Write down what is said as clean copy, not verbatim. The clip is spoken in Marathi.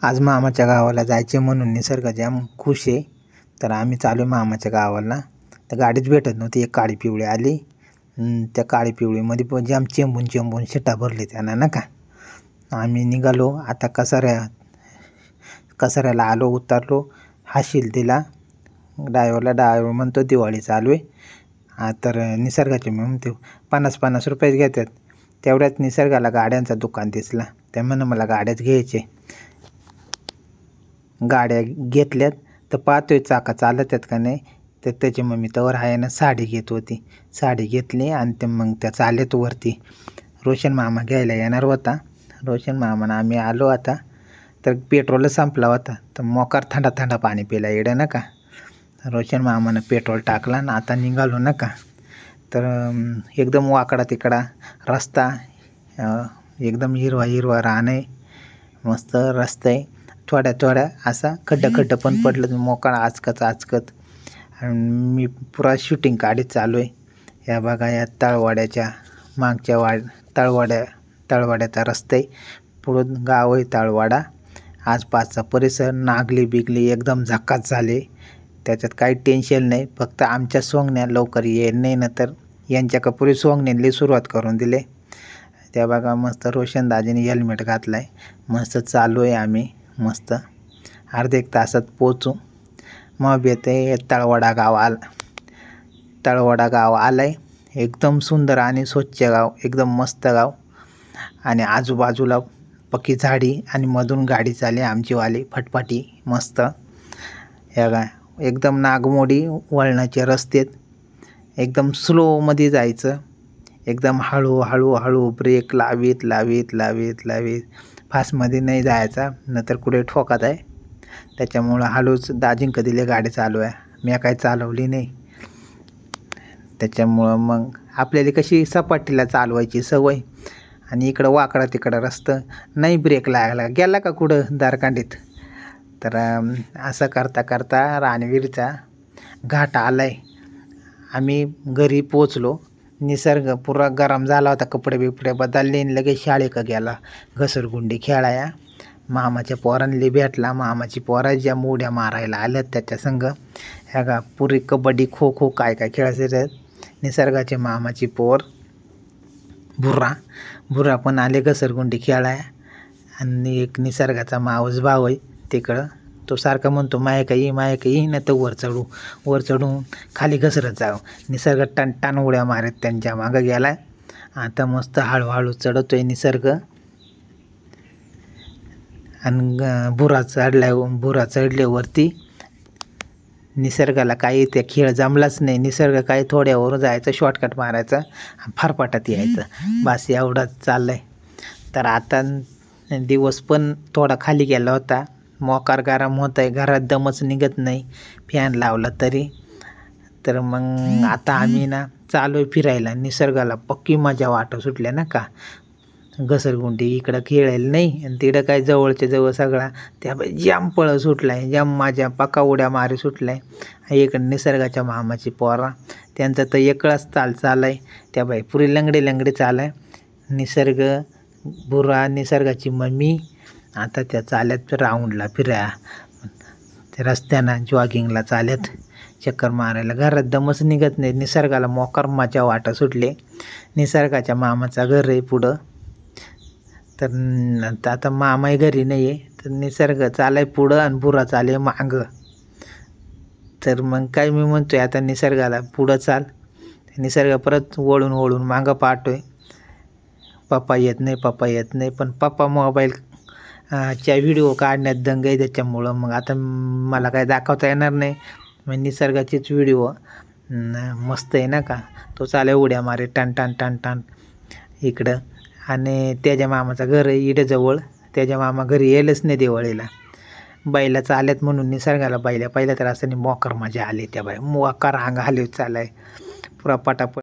आज मामाच्या गावाला जायचे म्हणून निसर्ग जाम खुश आहे. तर आम्ही चालू आहे मामाच्या गावाला. तर गाडीच भेटत नव्हती. एक काळी पिवळी आली. त्या काळी पिवळीमध्ये पण जाम चेंबून चेंबून शिटा भरली त्यानं ना का. आम्ही निघालो. आता कसाऱ्याला आलो, उतरलो. हाशील दिला ड्रायव्हरला. ड्रायव्हर म्हणतो दिवाळी चालू आहे. तर निसर्गाचे मी म्हणतो 50-50 रुपयेच घेतात. तेवढ्यात निसर्गाला गाड्यांचा दुकान दिसला. त्या म्हणून मला गाड्याच घ्यायचे. गाड्या घेतल्यात तर पाहतोय चाका चालत आहेत का नाही. तर त्याची मम्मी तवर आहे ना साडी घेत होती. साडी घेतली आणि ते मग त्या चालत वरती. रोशन मामा घ्यायला येणार होता. रोशन मामानं आम्ही आलो आता. तर पेट्रोलच संपला होता. तर मोकार थंडा थंडा पाणी पिला येडं ना का. रोशन मामानं पेट्रोल टाकला आणि आता निघालो ना का. तर एकदम वाकडा तिकडा रस्ता, एकदम हिरवा हिरवा रान आहे. मस्त रस्ता आहे. थोड्या असा खड्डं पण पडलं मोकळा आचकत. आणि मी पुरा शूटिंग काढीत चालू आहे. या बघा या तळवाड्याच्या मागच्या तळवाड्याचा रस्ता आहे. पुढं गाव आहे तळवाडा. आसपासचा परिसर नागली बिगली एकदम झकास झाले. त्याच्यात काही टेन्शन नाही. फक्त आमच्या सोंगण्या लवकर येईल नाही ना तर यांच्या कपुरी सोंगण्याला सुरुवात करून दिले. त्या बघा मस्त रोशन दाजीने हेल्मेट घातलं आहे. मस्त चालू आहे आम्ही. मस्त अर्ध्या एक तासात पोचू. मग येते तळवाडा गाव आलं आहे. एकदम सुंदर आणि स्वच्छ गाव, एकदम मस्त गाव. आणि आजूबाजूला पक्की झाडी आणि मधून गाडी चालली आमचीवाली फटफटी मस्त. या गा एकदम नागमोडी वळणाचे रस्ते. एकदम स्लोमध्ये जायचं. एकदम हळू ब्रेक लावीत फास्टमध्ये नाही जायचा नंतर कुठे ठोकात आहे. त्याच्यामुळं हळूच दाजींक दिले गाडी चालू आहे. मी काही चालवली नाही. त्याच्यामुळं मग आपल्याला कशी सपाटीला चालवायची सवय. आणि इकडं वाकडा तिकडं रस्ता नाही. ब्रेक लागला गेला का कुठं दारकांडीत. तर असं करता रानवीरचा घाट आलाय. आम्ही घरी पोचलो. निसर्ग पुरा गरम झाला होता. कपडे बिपडे बदलले लगेच शाळेक गेला घसरगुंडी खेळाया. मामाच्या पोरांनी भेटला. मामाची पोरा ज्या मोड्या मारायला आल्यात त्याच्या संग. ह्या गा पुरी कबड्डी खो खो काय खेळायचे. निसर्गाचे मामाची पोर भुरा पण आले घसरगुंडी खेळाया. आणि एक निसर्गाचा मावस भाव आहे तिकडं. तो सारखा म्हणतो मायक येई ना तर वर चढून खाली घसरत जाऊ. निसर्ग टन उड्या मारत त्यांच्या मागं गेला. आता मस्त हळूहळू चढतोय निसर्ग. आणि भुरा चढल्यावरती निसर्गाला काही त्या खेळ जमलाच नाही. निसर्ग काही थोड्यावर जायचं, शॉर्टकट मारायचं, फारपाटात यायचं, बस एवढंच चाललंय. तर आता दिवस पण थोडा खाली गेला होता. मोकार गरम होत आहे. घरात दमच निघत नाही फॅन लावला तरी. तर मग आता आम्ही ना चालू आहे फिरायला. निसर्गाला पक्की मजा वाटत सुटल्या ना का. घसरगुंडी इकडं खेळायला नाही आणि तिकडं काय जवळच्या जवळ सगळा त्या जाम पळ सुटलाय. जाम माझ्या पक्का उड्या मारी सुटलाय. इकडे निसर्गाच्या मामाची पोरा त्यांचं तर एकळाच चालाय. त्या बाई पुरी लंगडे चालाय. निसर्ग भुरा निसर्गाची मम्मी आता त्या चाल्यात राऊंडला फिराया. त्या रस्त्यानं जॉगिंगला चालत चक्कर मारायला. घरात दमच निघत नाही. निसर्गाला मोकार मजा वाटत सुटले. निसर्गाच्या मामाचा घर आहे पुढं. तर आता मामाही घरी नाही आहे. तर निसर्ग चालाय पुढं आणि भुरा चाले मागं. तर मग काय मी म्हणतोय आता निसर्गाला पुढं चाल. निसर्ग परत वळून मागं पाहतोय. पप्पा येत नाही. पण पप्पा मोबाईल च्या व्हिडिओ काढण्यात दंग आहे. त्याच्यामुळं मग आता मला काय दाखवता येणार नाही. मग निसर्गाचीच व्हिडिओ मस्त आहे ना का. तो चाले उड्या मारे टन इकडं. आणि त्याच्या मामाचं घर आहे इडेजवळ. त्याच्या मामा घरी येईलच नाही दिवाळीला. बैला चालत म्हणून निसर्गाला पहिल्या तर असं मोकार मजा आली. त्या बाई मोकार अंग हलवत चालाय पुरा पटापट.